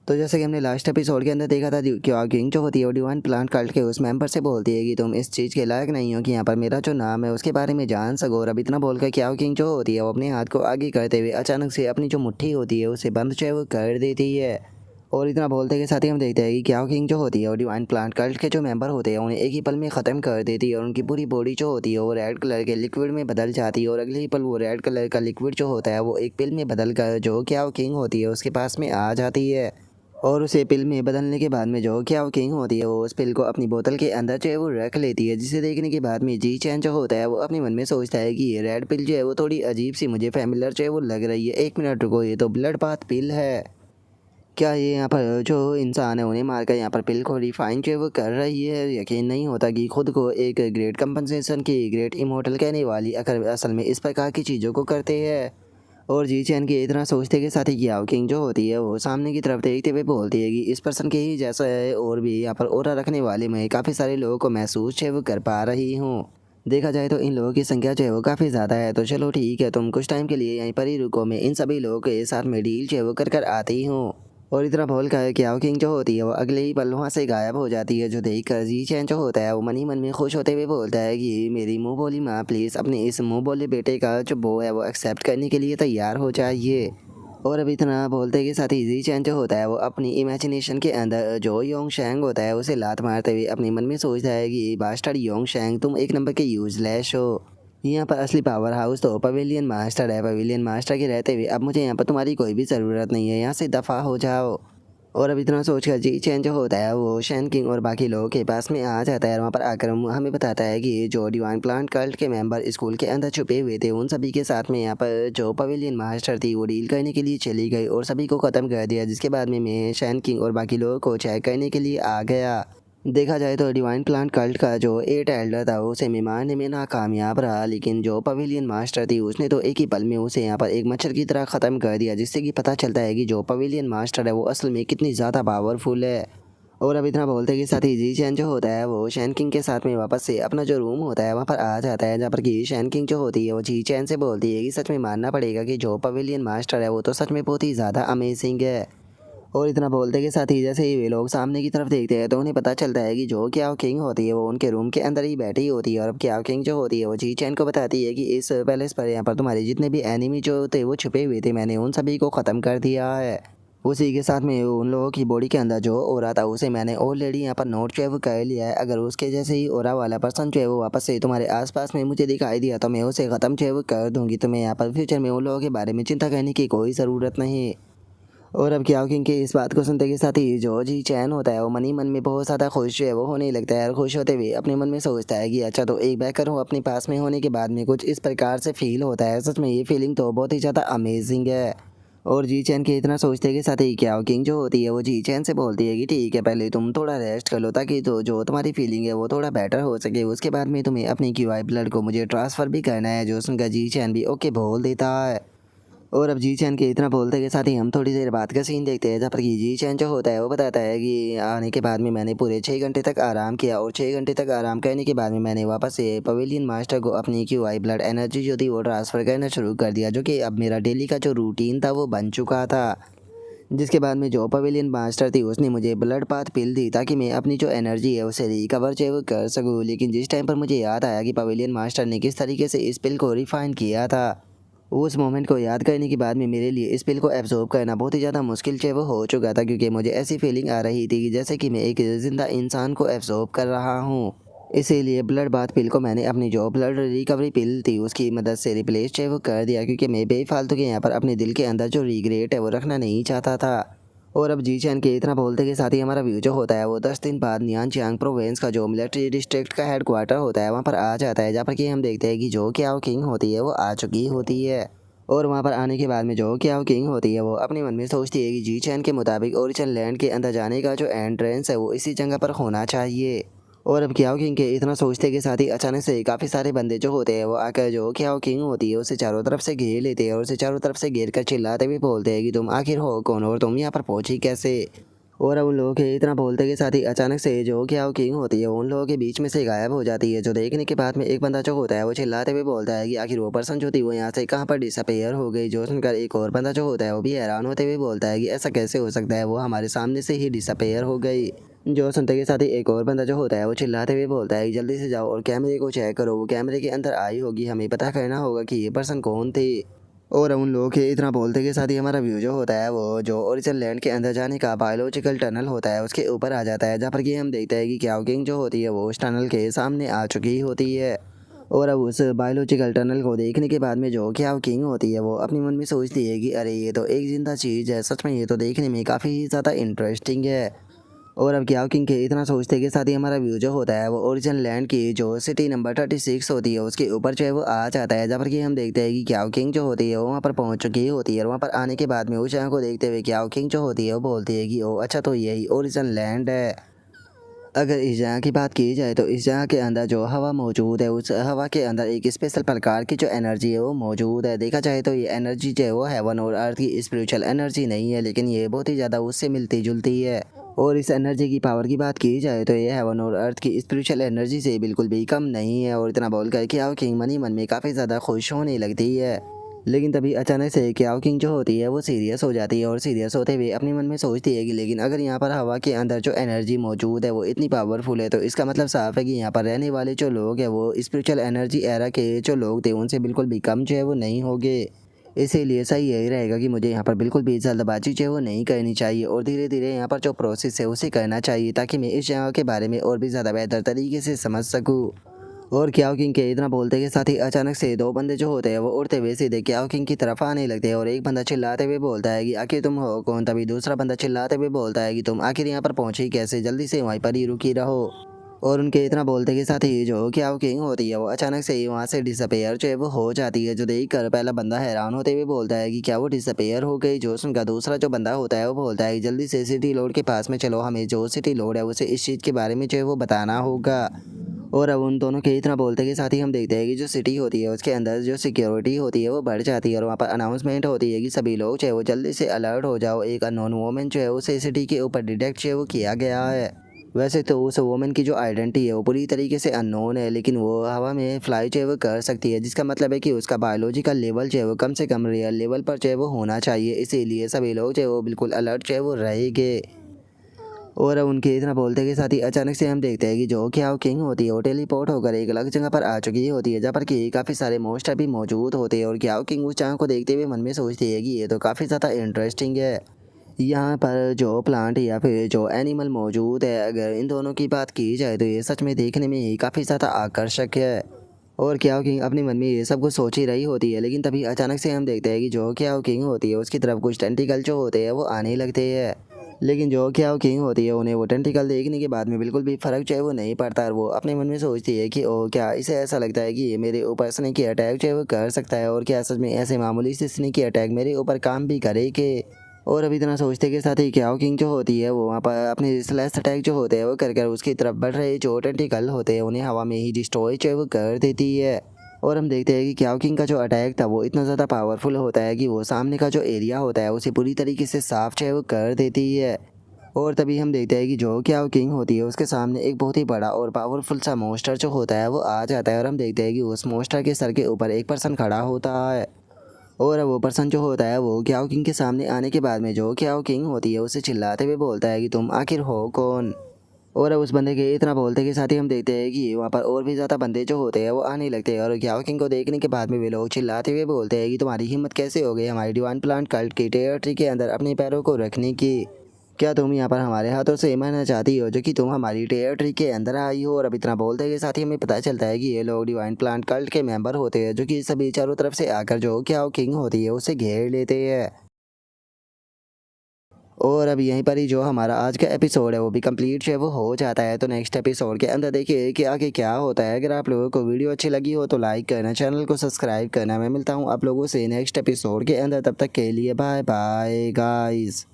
तो जैसे कि हमने लास्ट एपिसोड के अंदर देखा था क्यों किंग जो होती है वो डिवाइन प्लांट कल्ट के उस मेंबर से बोलती है कि तुम इस चीज़ के लायक नहीं हो कि यहाँ पर मेरा जो नाम है उसके बारे में जान सको। और अब इतना बोलकर क्या किंग जो होती है वो अपने हाथ को आगे करते हुए अचानक से अपनी जो मुट्ठी होती है उसे बंद जो है वो कर देती है। और इतना बोलते के साथ ही हम देखते हैं कि क्या किंग जो होती है वो डिवाइन प्लांट कल्ट के जो मेंबर होते हैं उन्हें एक ही पल में ख़त्म कर देती है और उनकी पूरी बॉडी जो होती है वो रेड कलर के लिक्विड में बदल जाती है। और अगले ही पल वो रेड कलर का लिक्विड जो होता है वो एक पिल में बदल कर जो क्या किंग होती है उसके पास में आ जाती है। और उसे पिल में बदलने के बाद में जो क्या किंग होती है वो उस पिल को अपनी बोतल के अंदर जो है वो रख लेती है, जिसे देखने के बाद में जी चैन जो होता है वो अपने मन में सोचता है कि ये रेड पिल जो है वो थोड़ी अजीब सी मुझे फैमिलियर जो है वो लग रही है। एक मिनट रुको, ये तो ब्लड बाथ पिल है। क्या ये यहाँ पर जो इंसान है उन्हें मारकर यहाँ पर पिल को रिफाइन जो है वो कर रही है। यकीन नहीं होता कि खुद को एक ग्रेट कंपनसेशन की ग्रेट इमोर्टल कहने वाली असल में इस प्रकार की चीज़ों को करते हैं। और जी चैन के इतना सोचते के साथ ही कियाओ किंग जो होती है वो सामने की तरफ देखते हुए बोलती है कि इस पर्सन के ही जैसा है और भी यहाँ पर ओरा रखने वाले मैं काफ़ी सारे लोगों को महसूस जो है वो कर पा रही हूँ। देखा जाए तो इन लोगों की संख्या जो है वो काफ़ी ज़्यादा है, तो चलो ठीक है तुम कुछ टाइम के लिए यहीं पर ही रुको, मैं इन सभी लोगों के साथ में डील जो है वो कर आती हूँ। और इतना बोल कर कियाओ किंग जो होती है वो अगले ही पल वहाँ से गायब हो जाती है, जो देख कर जी चैन जो होता है वो मन ही मन में खुश होते हुए बोलता है कि मेरी मुँह बोली माँ प्लीज़ अपने इस मुँह बोले बेटे का जो बो है वो एक्सेप्ट करने के लिए तैयार हो जाइए। और अब इतना बोलते के साथ ही जी चैन जो होता है वो अपनी इमेजिनेशन के अंदर जो योंग शैंग होता है उसे लात मारते हुए अपने मन में सोचता है कि बास्टर्ड योंग शैंग तुम एक नंबर के यूजलेस हो। यहाँ पर असली पावर हाउस तो पवेलियन मास्टर है, पवेलियन मास्टर के रहते हुए अब मुझे यहाँ पर तुम्हारी कोई भी ज़रूरत नहीं है, यहाँ से दफ़ा हो जाओ। और अब इतना सोचकर जी चैन जो होता है वो शैन किंग और बाकी लोगों के पास में आ जाता है और वहाँ पर आकर हमें बताता है कि जो डिवाइन प्लांट कल्ट के मेंबर स्कूल के अंदर छुपे हुए थे उन सभी के साथ में यहाँ पर जो पवेलियन मास्टर थी वो डील करने के लिए चली गई और सभी को ख़त्म कर दिया, जिसके बाद में मैं शैन किंग और बाकी लोगों को चेक करने के लिए आ गया। देखा जाए तो डिवाइन प्लांट कल्ट का जो एट एल्डर था उसे मारने में नाकामयाब रहा, लेकिन जो पवेलियन मास्टर थी उसने तो एक ही पल में उसे यहाँ पर एक मच्छर की तरह ख़त्म कर दिया, जिससे कि पता चलता है कि जो पवेलियन मास्टर है वो असल में कितनी ज़्यादा पावरफुल है। और अब इतना बोलते के साथ ही जी चैन जो होता है वो शैन किंग के साथ में वापस से अपना जो रूम होता है वहाँ पर आ जाता है, जहाँ पर कि शैन किंग जो होती है वो जी चैन से बोलती है कि सच में मानना पड़ेगा कि जो पवेलियन मास्टर है वो तो सच में बहुत ही ज़्यादा अमेजिंग है। और इतना बोलते के साथ ही जैसे ही वे लोग सामने की तरफ देखते हैं तो उन्हें पता चलता है कि जो क्याओ किंग होती है वो उनके रूम के अंदर ही बैठी होती है। और अब क्याओ किंग जो होती है वो जी चैन को बताती है कि इस पैलेस पर यहाँ पर तुम्हारे जितने भी एनिमी जो थे वो छुपे हुए थे, मैंने उन सभी को ख़त्म कर दिया है। उसी के साथ में उन लोगों की बॉडी के अंदर जो ओरा था उसे मैंने ऑलरेडी यहाँ पर नोट जो है वो कर लिया है। अगर उसके जैसे ही ओरा वाला पर्सन जो है वो वापस से तुम्हारे आसपास में मुझे दिखाई दिया तो मैं उसे ख़त्म जो है वो कर दूँगी, तो मैं यहाँ पर फ्यूचर में उन लोगों के बारे में चिंता करने की कोई ज़रूरत नहीं। और अब क्या किंग के इस बात को सुनते के साथ ही जो जी चैन होता है वो मन ही मन में बहुत ज़्यादा खुश जो है वो होने लगता है और खुश होते हुए अपने मन में सोचता है कि अच्छा तो एक बैकर हूँ अपने पास में होने के बाद में कुछ इस प्रकार से फील होता है, सच में ये फीलिंग तो बहुत ही ज़्यादा अमेजिंग है। और जी चैन के इतना सोचते के साथ ही क्या किंग जो होती है वो जी चैन से बोलती है कि ठीक है पहले तुम थोड़ा रेस्ट कर लो ताकि तो जो तुम्हारी फीलिंग है वो थोड़ा बेटर हो सके, उसके बाद में तुम्हें अपनी क्यूआई ब्लड को मुझे ट्रांसफ़र भी करना है, जो सुनकर जी चैन भी ओके बोल देता है। और अब जी चैन के इतना बोलते के साथ ही हम थोड़ी देर बाद का सीन देखते हैं, जहाँ पर कि जी चैन जो होता है वो बताता है कि आने के बाद में मैंने पूरे 6 घंटे तक आराम किया और 6 घंटे तक आराम करने के बाद में मैंने वापस से पवेलियन मास्टर को अपनी क्यूआई ब्लड एनर्जी जो थी वो ट्रांसफ़र करना शुरू कर दिया, जो कि अब मेरा डेली का जो रूटीन था वो बन चुका था। जिसके बाद में जो पवेलियन मास्टर थी उसने मुझे ब्लड पाथ पिल दी ताकि मैं अपनी जो एनर्जी है उसे रिकवर जो है वो कर सकूँ, लेकिन जिस टाइम पर मुझे याद आया कि पवेलियन मास्टर ने किस तरीके से इस पिल को रिफाइन किया था, उस मोमेंट को याद करने के बाद में मेरे लिए इस पिल को एब्जॉर्ब करना बहुत ही ज़्यादा मुश्किल जो है वो हो चुका था, क्योंकि मुझे ऐसी फीलिंग आ रही थी कि जैसे कि मैं एक ज़िंदा इंसान को एब्जॉर्ब कर रहा हूँ। इसीलिए ब्लड बाथ पिल को मैंने अपनी जो ब्लड रिकवरी पिल थी उसकी मदद से रिप्लेस जो है वो कर दिया, क्योंकि मैं बेफालतू के यहाँ पर अपने दिल के अंदर जो रिग्रेट है वो रखना नहीं चाहता था। और अब जी चैन के इतना बोलते के साथ ही हमारा व्यू जो होता है वो 10 दिन बाद नियानचियांग प्रोविंस का जो मिलिट्री डिस्ट्रिक्ट का हेडक्वार्टर होता है वहाँ पर आ जाता है, जहाँ पर कि हम देखते हैं कि जो क्याओ किंग होती है वो आ चुकी होती है। और वहाँ पर आने के बाद में जो क्याओ किंग होती है वो अपने मन में सोचती है कि जी चैन के मुताबिक ओरिजिनल लैंड के अंदर जाने का जो एंट्रेंस है वो इसी जगह पर होना चाहिए। और अब क्याओ किंग के इतना सोचते के साथ ही अचानक से काफ़ी सारे बंदे जो होते हैं वो आकर जो क्याओ किंग होती है उसे चारों तरफ से घेर लेते हैं और उसे चारों तरफ से घेर कर चिल्लाते हुए बोलते हैं कि तुम आखिर हो कौन और तुम यहाँ पर पहुँची कैसे। और अब उन लोगों के इतना बोलते के साथ ही अचानक से जो क्या किंग होती है उन लोगों के बीच में से गायब हो जाती है। जो देखने के बाद में एक बंदा जो होता है वो चिल्लाते हुए बोलता है कि आखिर वो पर्सन जो थी वो यहाँ से कहाँ पर डिसअपेयर हो गई। जो सुनकर एक और बंदा जो होता है वो भी हैरान होते हुए बोलता है कि ऐसा कैसे हो सकता है, वो हमारे सामने से ही डिसअपेयर हो गई। जो सुनते के साथ ही एक और बंदा जो होता है वो चिल्लाते हुए बोलता है कि जल्दी से जाओ और कैमरे को चेक करो, वो कैमरे के अंदर आई होगी, हमें पता करना होगा कि ये पर्सन कौन थी। और उन लोगों के इतना बोलते के साथ ही हमारा व्यू जो होता है वो जो ओरिजिनल लैंड के अंदर जाने का बायोलॉजिकल टनल होता है उसके ऊपर आ जाता है, जहाँ पर कि हम देखते हैं कि क्याओ किंग जो होती है वो उस टनल के सामने आ चुकी होती है। और अब उस बायोलॉजिकल टनल को देखने के बाद में जो क्याओ किंग होती है वो अपने मन में सोचती है कि अरे ये तो एक जिंदा चीज़ है, सच में ये तो देखने में काफ़ी ज़्यादा इंटरेस्टिंग है। और अब क्याओ किंग के इतना सोचते के साथ ही हमारा व्यू जो होता है वो ओरिजिनल लैंड की जो सिटी नंबर 36 होती है उसके ऊपर जो है वो आ जाता है, जहाँ पर कि हम देखते हैं कि क्याओ किंग जो होती है वो वहाँ पर पहुँच चुकी होती है। और वहाँ पर आने के बाद में उस जगह को देखते हुए क्याओ किंग जो होती है वो बोलती है कि ओ अच्छा, तो यही ओरिजिनल लैंड है। अगर इस जगह की बात की जाए तो इस जगह के अंदर जो हवा मौजूद है उस हवा के अंदर एक स्पेशल प्रकार की जो एनर्जी है वो मौजूद है। देखा जाए तो ये एनर्जी जो है वो हेवन और अर्थ की स्पिरिचुअल एनर्जी नहीं है, लेकिन ये बहुत ही ज़्यादा उससे मिलती जुलती है। और इस एनर्जी की पावर की बात की जाए तो ये हेवन और अर्थ की स्पिरिचुअल एनर्जी से बिल्कुल भी कम नहीं है। और इतना बोल कर क्याओ किंग मनी मन में काफ़ी ज़्यादा खुश होने लगती है। लेकिन तभी अचानक से क्याओ किंग जो होती है वो सीरियस हो जाती है और सीरियस होते हुए अपने मन में सोचती है कि लेकिन अगर यहाँ पर हवा के अंदर जो एनर्जी मौजूद है वो इतनी पावरफुल है तो इसका मतलब साफ है कि यहाँ पर रहने वाले जो लोग हैं वो स्पिरिचुअल एनर्जी एरा के जो लोग थे उनसे बिल्कुल भी कम जो है वो नहीं होंगे। इसीलिए सही यही रहेगा कि मुझे यहाँ पर बिल्कुल भी जल्दबाजी जो है वो नहीं करनी चाहिए और धीरे धीरे यहाँ पर जो प्रोसेस है उसे करना चाहिए, ताकि मैं इस जगह के बारे में और भी ज़्यादा बेहतर तरीके से समझ सकूँ। और क्याओ किंग के इतना बोलते के साथ ही अचानक से दो बंदे जो होते हैं वो उड़ते हुए सीधे क्याओ किंग की तरफ आने लगते हैं। और एक बंदा चिल्लाते हुए बोलता है कि आखिर तुम हो कौन। तभी दूसरा बंदा चिल्लाते हुए बोलता है कि तुम आखिर यहाँ पर पहुंची कैसे, जल्दी से वहीं पर ही रुकी रहो। और उनके इतना बोलते के साथ ही जो क्याओ किंग होती है वो अचानक से ही वहाँ से डिसअपेयर जो है वो हो जाती है। जो देख कर पहला बंदा हैरान होते हुए बोलता है कि क्या वो डिसअपेयर हो गई। जो उनका दूसरा जो बंदा होता है वो बोलता है कि जल्दी से सिटी लोड के पास में चलो, हमें जो सिटी लोड है उसे इस चीज़ के बारे में जो है वो बताना होगा। और अब उन दोनों के इतना बोलते के साथ ही हम देखते हैं कि जो सिटी होती है उसके अंदर जो सिक्योरिटी होती है वो बढ़ जाती है और वहाँ पर अनाउंसमेंट होती है कि सभी लोग जो है वो जल्दी से अलर्ट हो जाओ, एक अननोन वोमेन जो है उसे सिटी के ऊपर डिटेक्ट जो है वो किया गया है। वैसे तो उस वोमेन की जो आइडेंटिटी है वो पूरी तरीके से अननोन है, लेकिन वो हवा में फ्लाई जो है वो कर सकती है, जिसका मतलब है कि उसका बायोलॉजिकल लेवल जो है वो कम से कम रियल लेवल पर जो है वो होना चाहिए। इसीलिए सभी लोग जो है वो बिल्कुल अलर्ट जो है वो रहेंगे। और अब उनके इतना बोलते के साथ ही अचानक से हम देखते हैं कि जो क्याओ किंग होती है वो टेलीपोर्ट होकर एक अलग जगह पर आ चुकी होती है, जहाँ पर कि काफ़ी सारे मोस्टर भी मौजूद होते हैं। और क्याओ किंग उस जगह को देखते हुए मन में सोचती है कि ये तो काफ़ी ज़्यादा इंटरेस्टिंग है। यहाँ पर जो प्लांट या फिर जो एनिमल मौजूद है, अगर इन दोनों की बात की जाए तो ये सच में देखने में ही काफ़ी ज़्यादा आकर्षक है। और क्याओ किंग अपने मन में ये सब कुछ सोच ही रही होती है, लेकिन तभी अचानक से हम देखते हैं कि जो क्याओ किंग होती है उसकी तरफ कुछ टेंटिकल जो होते हैं वो आने लगते हैं। लेकिन जो क्याओ किंग होती है उन्हें वो टेंटिकल देखने के बाद में बिल्कुल भी फ़र्क जो है वो नहीं पड़ता और वो अपने मन में सोचती है कि ओ क्या इसे ऐसा लगता है कि ये मेरे ऊपर स्नेकी अटैक जो है वो कर सकता है, और क्या सच में ऐसे मामूली से स्नेकी अटैक मेरे ऊपर काम भी करेगी। और अभी इतना सोचते के साथ ही क्याओ किंग जो होती है वो वहाँ पर अपने स्लैश अटैक जो होते हैं वो कर कर उसकी तरफ बढ़ रहे जो टेंटिकल होते हैं उन्हें हवा में ही डिस्ट्रॉय जो है वो कर देती है। और हम देखते हैं कि क्याओ किंग का जो अटैक था वो इतना ज़्यादा पावरफुल होता है कि वो सामने का जो एरिया होता है उसे पूरी तरीके से साफ जो है वो कर देती है। और तभी हम देखते हैं कि जो क्याओ किंग होती है उसके सामने एक बहुत ही बड़ा और पावरफुल सा मोस्टर जो होता है वो आ जाता है। और हम देखते हैं कि उस मोस्टर के सर के ऊपर एक पर्सन खड़ा होता है। और वो पर्सन जो होता है वो क्याओ किंग के सामने आने के बाद में जो क्याओ किंग होती है उसे चिल्लाते हुए बोलता है कि तुम आखिर हो कौन। और अब उस बंदे के इतना बोलते के साथ ही हम देखते हैं कि वहाँ पर और भी ज़्यादा बंदे जो होते हैं वो आने लगते हैं। और क्याओ किंग को देखने के बाद में वे लोग चिल्लाते हुए बोलते हैं कि तुम्हारी हिम्मत कैसे हो गई हमारी डिवाइन प्लांट कल्ट की टेरिटरी के अंदर अपने पैरों को रखने की। क्या तुम यहाँ पर हमारे हाथों से मरना चाहती हो जो कि तुम हमारी टेरिटरी के अंदर आई हो। और अब इतना बोलते के साथ ही हमें पता चलता है कि ये लोग डिवाइन प्लांट कल्ट के मेंबर होते हैं, जो कि सभी चारों तरफ से आकर जो क्याओ किंग होती है उसे घेर लेते हैं। और अब यहीं पर ही जो हमारा आज का एपिसोड है वो भी कंप्लीट जो है वो हो जाता है। तो नेक्स्ट एपिसोड के अंदर देखिए कि आगे क्या होता है। अगर आप लोगों को वीडियो अच्छी लगी हो तो लाइक करना, चैनल को सब्सक्राइब करना। मैं मिलता हूँ आप लोगों से नेक्स्ट एपिसोड के अंदर, तब तक के लिए बाय बाय गाइस।